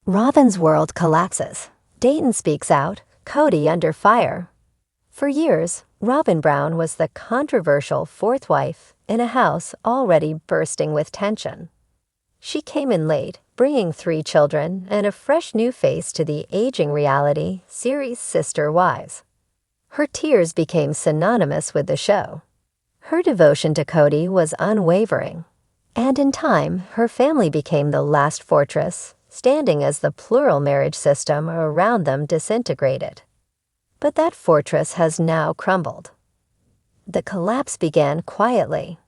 Robyn's world collapses. Dayton speaks out, Kody under fire. For years, Robyn Brown was the controversial fourth wife in a house already bursting with tension. She came in late, bringing 3 children and a fresh new face to the aging reality series Sister Wives. Her tears became synonymous with the show. Her devotion to Kody was unwavering, and in time, her family became the last fortress, standing as the plural marriage system around them disintegrated. But that fortress has now crumbled. The collapse began quietly.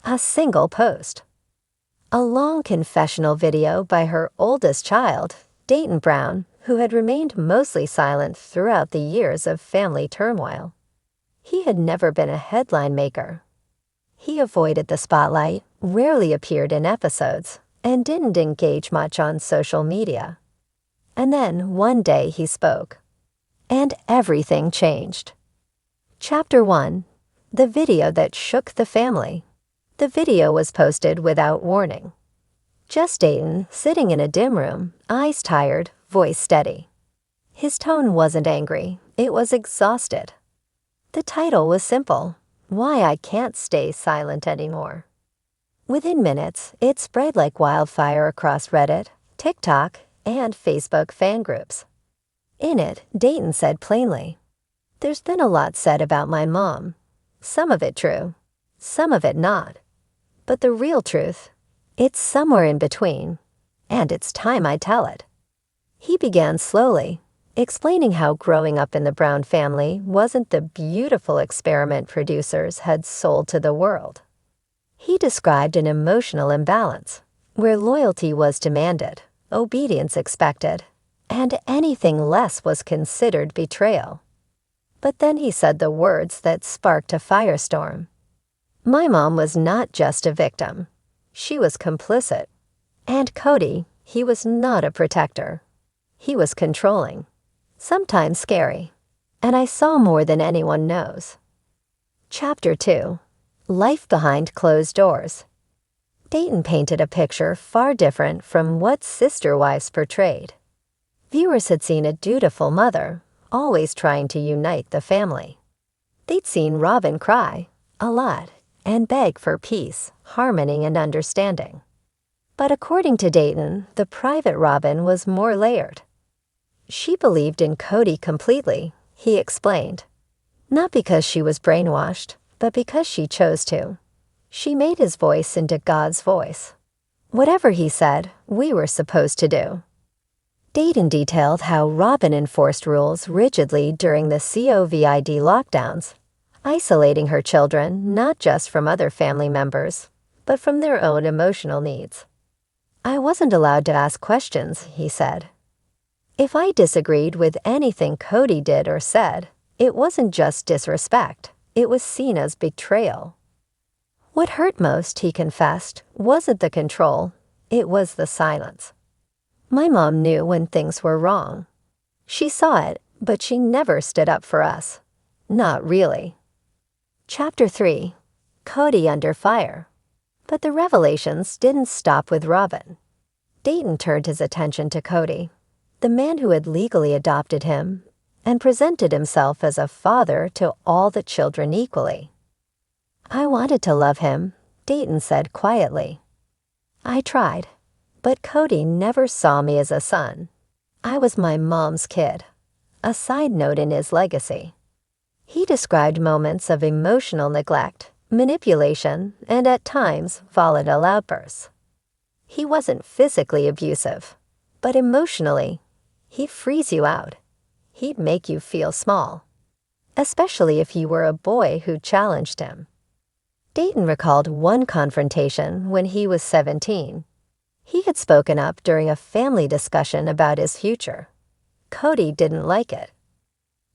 A single post. A long confessional video by her oldest child, Dayton Brown, who had remained mostly silent throughout the years of family turmoil. He had never been a headline maker. He avoided the spotlight, rarely appeared in episodes, and didn't engage much on social media. And then one day he spoke. And everything changed. Chapter 1. The video that shook the family. The video was posted without warning. Just Dayton, sitting in a dim room, eyes tired, voice steady. His tone wasn't angry, it was exhausted. The title was simple, Why I Can't Stay Silent Anymore. Within minutes, it spread like wildfire across Reddit, TikTok, and Facebook fan groups. In it, Dayton said plainly, "There's been a lot said about my mom. Some of it true, some of it not. But the real truth, it's somewhere in between, and it's time I tell it." He began slowly, explaining how growing up in the Brown family wasn't the beautiful experiment producers had sold to the world. He described an emotional imbalance, where loyalty was demanded, obedience expected, and anything less was considered betrayal. But then he said the words that sparked a firestorm. My mom was not just a victim. She was complicit. And Kody, he was not a protector. He was controlling, sometimes scary. And I saw more than anyone knows. Chapter 2. Life Behind Closed Doors. Dayton painted a picture far different from what Sister Wives portrayed. Viewers had seen a dutiful mother, always trying to unite the family. They'd seen Robyn cry, a lot, and beg for peace, harmony, and understanding. But according to Dayton, the private Robyn was more layered. She believed in Kody completely, he explained. Not because she was brainwashed, but because she chose to. She made his voice into God's voice. Whatever he said, we were supposed to do. Dayton detailed how Robyn enforced rules rigidly during the COVID lockdowns, isolating her children not just from other family members, but from their own emotional needs. I wasn't allowed to ask questions, he said. If I disagreed with anything Kody did or said, it wasn't just disrespect, it was seen as betrayal. What hurt most, he confessed, wasn't the control, it was the silence. My mom knew when things were wrong. She saw it, but she never stood up for us. Not really. Chapter 3. Kody Under Fire. But the revelations didn't stop with Robyn. Dayton turned his attention to Kody, the man who had legally adopted him, and presented himself as a father to all the children equally. I wanted to love him, Dayton said quietly. I tried. But Kody never saw me as a son. I was my mom's kid, a side note in his legacy. He described moments of emotional neglect, manipulation, and at times volatile outbursts. He wasn't physically abusive, but emotionally, he'd freeze you out. He'd make you feel small, especially if you were a boy who challenged him. Dayton recalled one confrontation when he was 17. He had spoken up during a family discussion about his future. Kody didn't like it.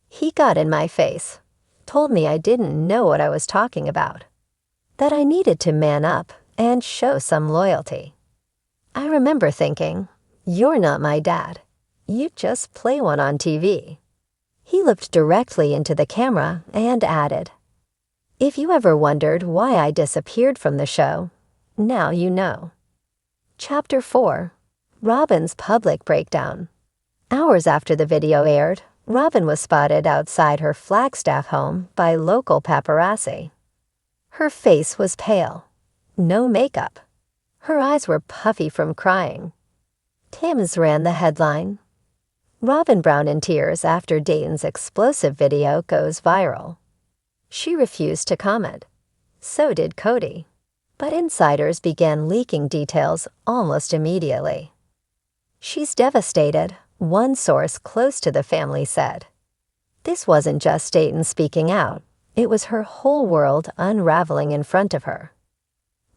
He got in my face, told me I didn't know what I was talking about, that I needed to man up and show some loyalty. I remember thinking, you're not my dad. You just play one on TV. He looked directly into the camera and added, if you ever wondered why I disappeared from the show, now you know. Chapter 4. Robyn's public breakdown. Hours after the video aired, Robyn was spotted outside her Flagstaff home by local paparazzi. Her face was pale. No makeup. Her eyes were puffy from crying. Tims ran the headline. Robyn Brown in tears after Dayton's explosive video goes viral. She refused to comment. So did Kody. But insiders began leaking details almost immediately. She's devastated, one source close to the family said. This wasn't just Dayton speaking out. It was her whole world unraveling in front of her.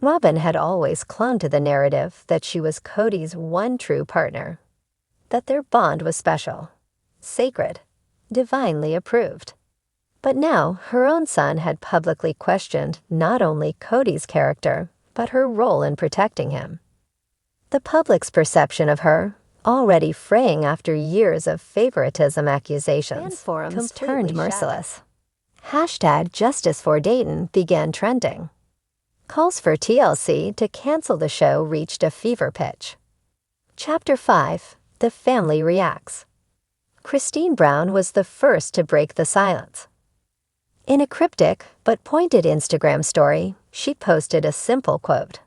Robyn had always clung to the narrative that she was Kody's one true partner, that their bond was special, sacred, divinely approved. But now her own son had publicly questioned not only Kody's character, but her role in protecting him. The public's perception of her, already fraying after years of favoritism accusations, forums turned merciless. #JusticeForDayton began trending. Calls for TLC to cancel the show reached a fever pitch. Chapter 5. The Family Reacts. Christine Brown was the first to break the silence. In a cryptic but pointed Instagram story, she posted a simple quote.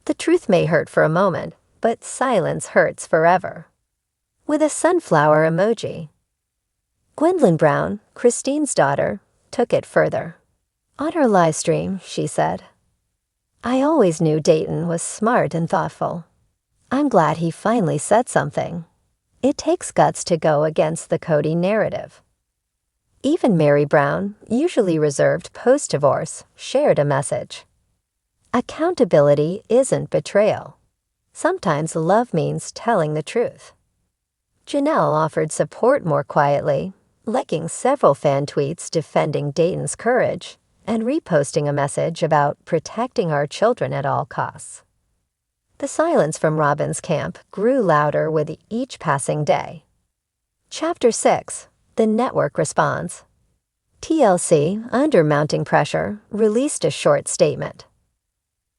"The truth may hurt for a moment, but silence hurts forever," with a sunflower emoji. Gwendolyn Brown, Christine's daughter, took it further. On her live stream, she said, "I always knew Dayton was smart and thoughtful. I'm glad he finally said something. It takes guts to go against the Kody narrative." Even Mary Brown, usually reserved post-divorce, shared a message. Accountability isn't betrayal. Sometimes love means telling the truth. Janelle offered support more quietly, liking several fan tweets defending Dayton's courage and reposting a message about protecting our children at all costs. The silence from Robyn's camp grew louder with each passing day. Chapter 6. The network responds. TLC, under mounting pressure, released a short statement.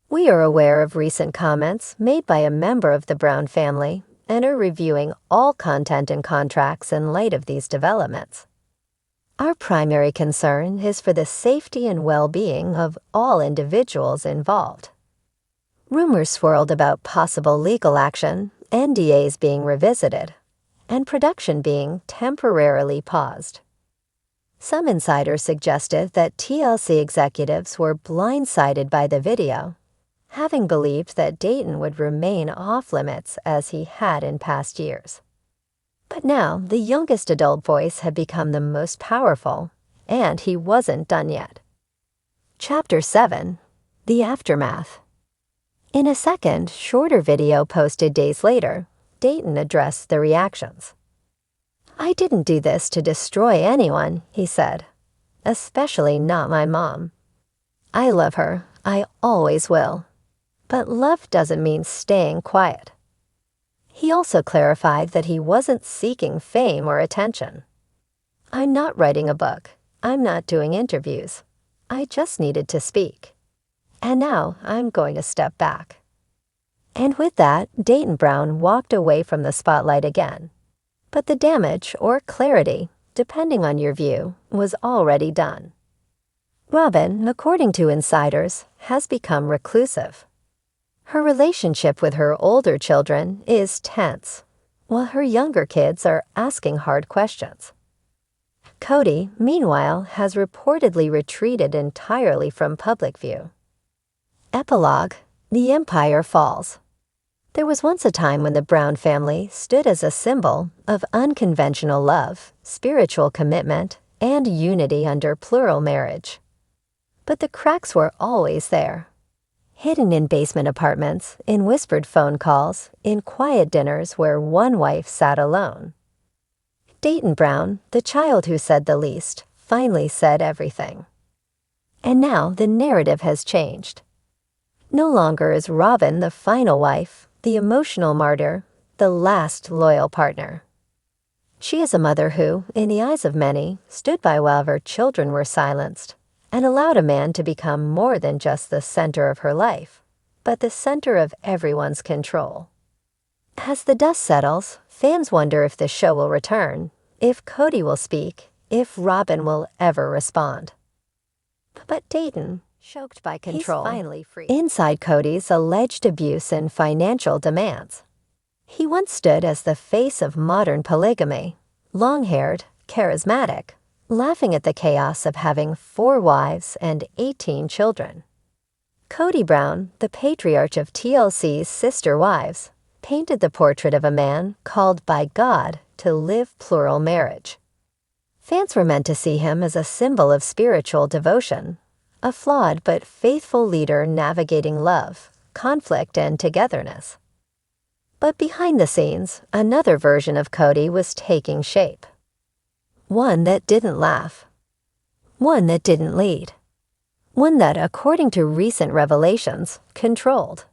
"We are aware of recent comments made by a member of the Brown family and are reviewing all content and contracts in light of these developments. Our primary concern is for the safety and well-being of all individuals involved." Rumors swirled about possible legal action, NDAs being revisited, and production being temporarily paused. Some insiders suggested that TLC executives were blindsided by the video, having believed that Dayton would remain off-limits as he had in past years. But now, the youngest adult voice had become the most powerful, and he wasn't done yet. Chapter 7. The Aftermath. In a second, shorter video posted days later, Dayton addressed the reactions. "I didn't do this to destroy anyone," he said, "especially not my mom. I love her, I always will. But love doesn't mean staying quiet." He also clarified that he wasn't seeking fame or attention. "I'm not writing a book. I'm not doing interviews. I just needed to speak. And now I'm going to step back." And with that, Dayton Brown walked away from the spotlight again. But the damage, or clarity, depending on your view, was already done. Robyn, according to insiders, has become reclusive. Her relationship with her older children is tense, while her younger kids are asking hard questions. Kody, meanwhile, has reportedly retreated entirely from public view. Epilogue. The Empire Falls. There was once a time when the Brown family stood as a symbol of unconventional love, spiritual commitment, and unity under plural marriage. But the cracks were always there. Hidden in basement apartments, in whispered phone calls, in quiet dinners where one wife sat alone. Dayton Brown, the child who said the least, finally said everything. And now the narrative has changed. No longer is Robyn the final wife, the emotional martyr, the last loyal partner. She is a mother who, in the eyes of many, stood by while her children were silenced, and allowed a man to become more than just the center of her life, but the center of everyone's control. As the dust settles, fans wonder if the show will return, if Kody will speak, if Robyn will ever respond. But Dayton, choked by control, he's finally free inside Kody's alleged abuse and financial demands. He once stood as the face of modern polygamy, long-haired, charismatic, laughing at the chaos of having 4 wives and 18 children. Kody Brown, the patriarch of TLC's sister wives, painted the portrait of a man called by God to live plural marriage. Fans were meant to see him as a symbol of spiritual devotion, a flawed but faithful leader navigating love, conflict, and togetherness. But behind the scenes, another version of Kody was taking shape. One that didn't laugh. One that didn't lead. One that, according to recent revelations, controlled.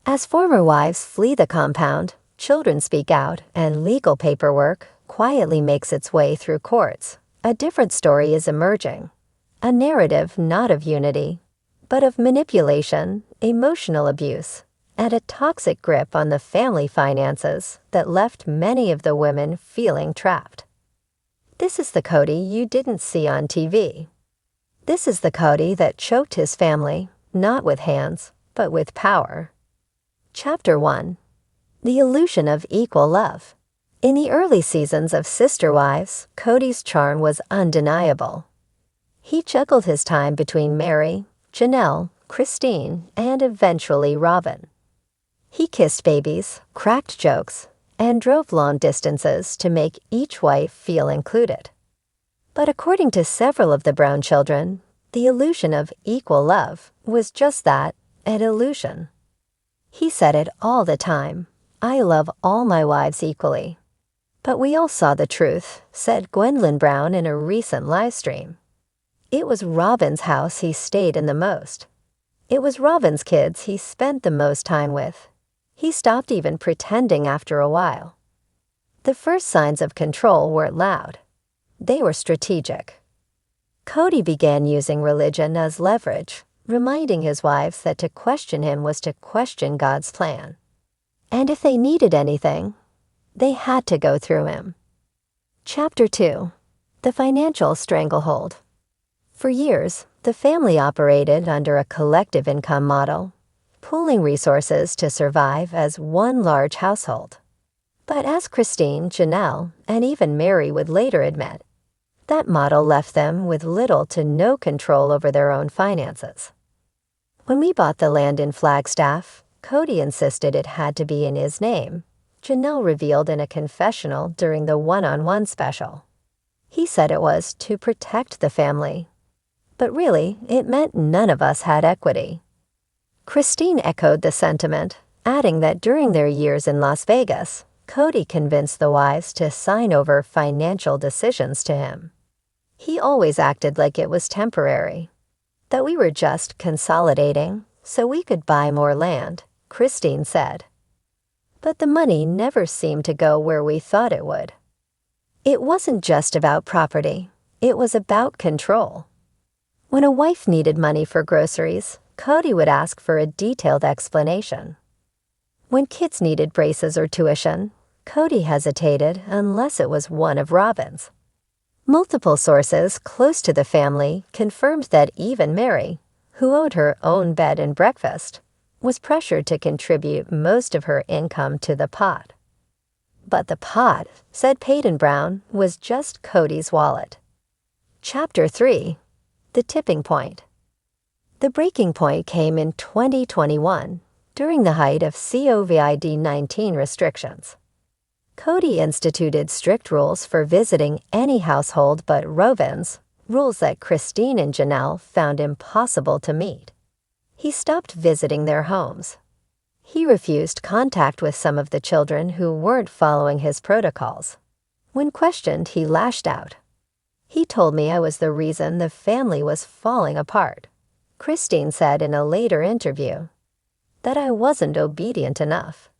As former wives flee the compound, children speak out, and legal paperwork quietly makes its way through courts, a different story is emerging. A narrative not of unity, but of manipulation, emotional abuse, and a toxic grip on the family finances that left many of the women feeling trapped. This is the Kody you didn't see on TV. This is the Kody that choked his family, not with hands, but with power. Chapter 1. The Illusion of Equal Love. In the early seasons of Sister Wives, Kody's charm was undeniable. He juggled his time between Mary, Janelle, Christine, and eventually Robyn. He kissed babies, cracked jokes, and drove long distances to make each wife feel included. But according to several of the Brown children, the illusion of equal love was just that, an illusion. He said it all the time, "I love all my wives equally." But we all saw the truth, said Robyn Brown in a recent live stream. It was Robyn's house he stayed in the most. It was Robyn's kids he spent the most time with. He stopped even pretending after a while. The first signs of control weren't loud. They were strategic. Kody began using religion as leverage, reminding his wives that to question him was to question God's plan. And if they needed anything, they had to go through him. Chapter 2. The Financial Stranglehold. For years, the family operated under a collective income model, pooling resources to survive as one large household. But as Christine, Janelle, and even Mary would later admit, that model left them with little to no control over their own finances. When we bought the land in Flagstaff, Kody insisted it had to be in his name, Janelle revealed in a confessional during the one-on-one special. He said it was to protect the family. But really, it meant none of us had equity. Christine echoed the sentiment, adding that during their years in Las Vegas, Kody convinced the wives to sign over financial decisions to him. He always acted like it was temporary, that we were just consolidating so we could buy more land, Christine said. But the money never seemed to go where we thought it would. It wasn't just about property, it was about control. When a wife needed money for groceries, Kody would ask for a detailed explanation. When kids needed braces or tuition, Kody hesitated unless it was one of Robyn's. Multiple sources close to the family confirmed that even Mary, who owed her own bed and breakfast, was pressured to contribute most of her income to the pot. But the pot, said Robyn Brown, was just Kody's wallet. Chapter 3. The Tipping Point. The breaking point came in 2021, during the height of COVID-19 restrictions. Kody instituted strict rules for visiting any household but Robyns, rules that Christine and Janelle found impossible to meet. He stopped visiting their homes. He refused contact with some of the children who weren't following his protocols. When questioned, he lashed out. He told me I was the reason the family was falling apart, Christine said in a later interview. That I wasn't obedient enough.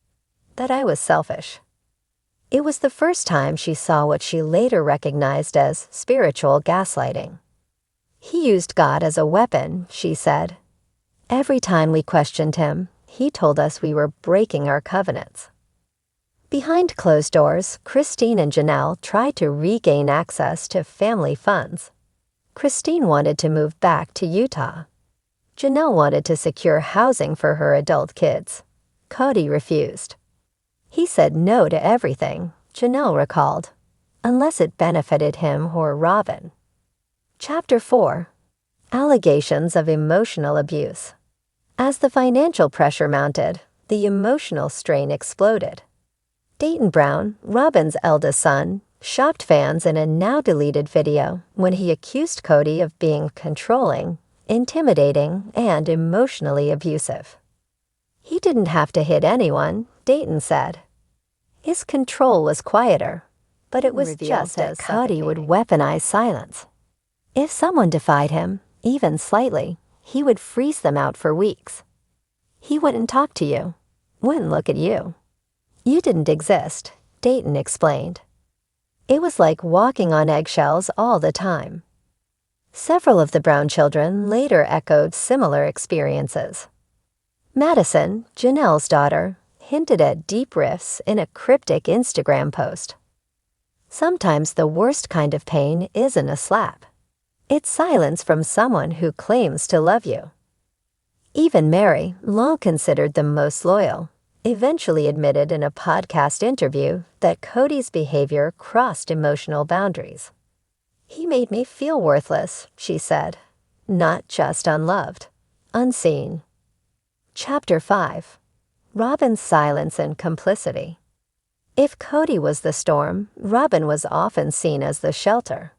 That I was selfish. It was the first time she saw what she later recognized as spiritual gaslighting. He used God as a weapon, she said. Every time we questioned him, he told us we were breaking our covenants. Behind closed doors, Christine and Janelle tried to regain access to family funds. Christine wanted to move back to Utah. Janelle wanted to secure housing for her adult kids. Kody refused. He said no to everything, Janelle recalled, unless it benefited him or Robyn. Chapter 4. Allegations of emotional abuse. As the financial pressure mounted, the emotional strain exploded. Dayton Brown, Robyn's eldest son, shocked fans in a now-deleted video when he accused Kody of being controlling, intimidating, and emotionally abusive. He didn't have to hit anyone, Dayton said. His control was quieter, but it was just that Kody would weaponize silence. If someone defied him, even slightly, he would freeze them out for weeks. He wouldn't talk to you, wouldn't look at you. You didn't exist, Dayton explained. It was like walking on eggshells all the time. Several of the Brown children later echoed similar experiences. Madison, Janelle's daughter, hinted at deep rifts in a cryptic Instagram post. Sometimes the worst kind of pain isn't a slap. It's silence from someone who claims to love you. Even Mary, long considered the most loyal, eventually admitted in a podcast interview that Kody's behavior crossed emotional boundaries. He made me feel worthless, she said, not just unloved, unseen. Chapter 5. Robyn's silence and complicity. If Kody was the storm, Robyn was often seen as the shelter.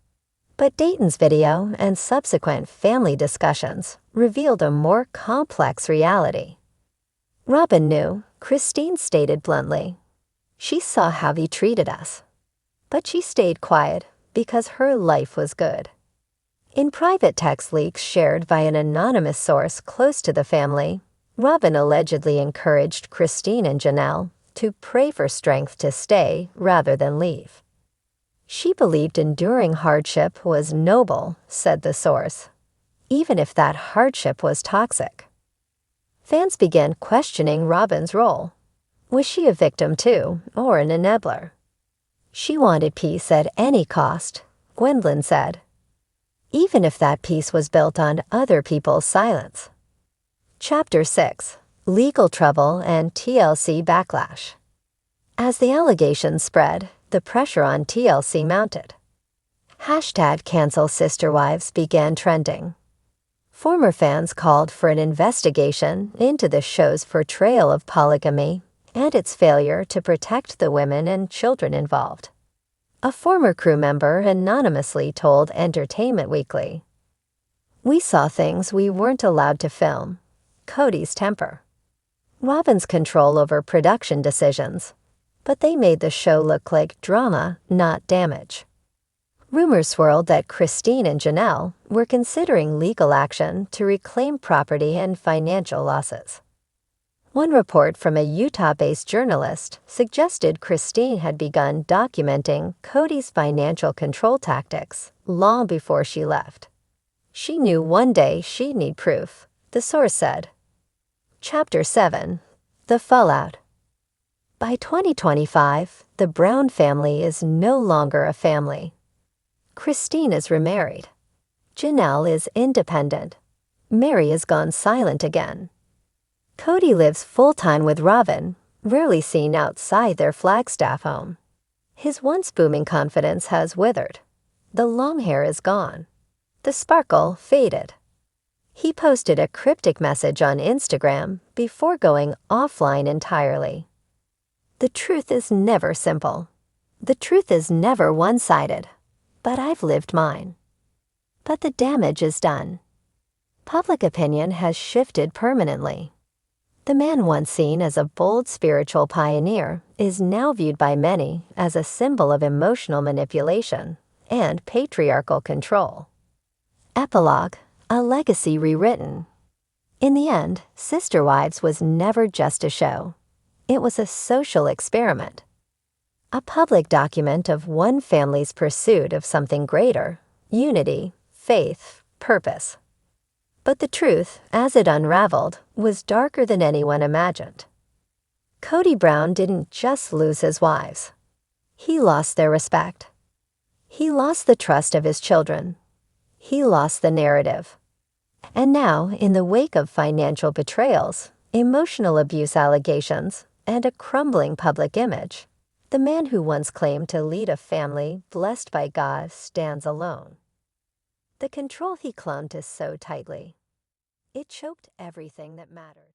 But Dayton's video and subsequent family discussions revealed a more complex reality. Robyn knew, Christine stated bluntly. She saw how he treated us. But she stayed quiet because her life was good. In private text leaks shared by an anonymous source close to the family, Robyn allegedly encouraged Christine and Janelle to pray for strength to stay rather than leave. She believed enduring hardship was noble, said the source, even if that hardship was toxic. Fans began questioning Robyn's role. Was she a victim too, or an enabler? She wanted peace at any cost, Gwendolyn said, even if that peace was built on other people's silence. Chapter 6. Legal trouble and TLC backlash. As the allegations spread, the pressure on TLC mounted. #CancelSisterWives began trending. Former fans called for an investigation into the show's portrayal of polygamy and its failure to protect the women and children involved. A former crew member anonymously told Entertainment Weekly, "We saw things we weren't allowed to film. Kody's temper. Robyn's control over production decisions, but they made the show look like drama, not damage." Rumors swirled that Christine and Janelle were considering legal action to reclaim property and financial losses. One report from a Utah-based journalist suggested Christine had begun documenting Kody's financial control tactics long before she left. She knew one day she'd need proof, the source said. Chapter 7. The Fallout. By 2025, the Brown family is no longer a family. Christine is remarried. Janelle is independent. Mary has gone silent again. Kody lives full-time with Robyn, rarely seen outside their Flagstaff home. His once booming confidence has withered. The long hair is gone. The sparkle faded. He posted a cryptic message on Instagram before going offline entirely. The truth is never simple. The truth is never one-sided. But I've lived mine. But the damage is done. Public opinion has shifted permanently. The man once seen as a bold spiritual pioneer is now viewed by many as a symbol of emotional manipulation and patriarchal control. Epilogue, a legacy rewritten. In the end, Sister Wives was never just a show. It was a social experiment. A public document of one family's pursuit of something greater, unity, faith, purpose. But the truth, as it unraveled, was darker than anyone imagined. Kody Brown didn't just lose his wives. He lost their respect. He lost the trust of his children. He lost the narrative. And now, in the wake of financial betrayals, emotional abuse allegations, and a crumbling public image, the man who once claimed to lead a family blessed by God stands alone. The control he clung to so tightly, it choked everything that mattered.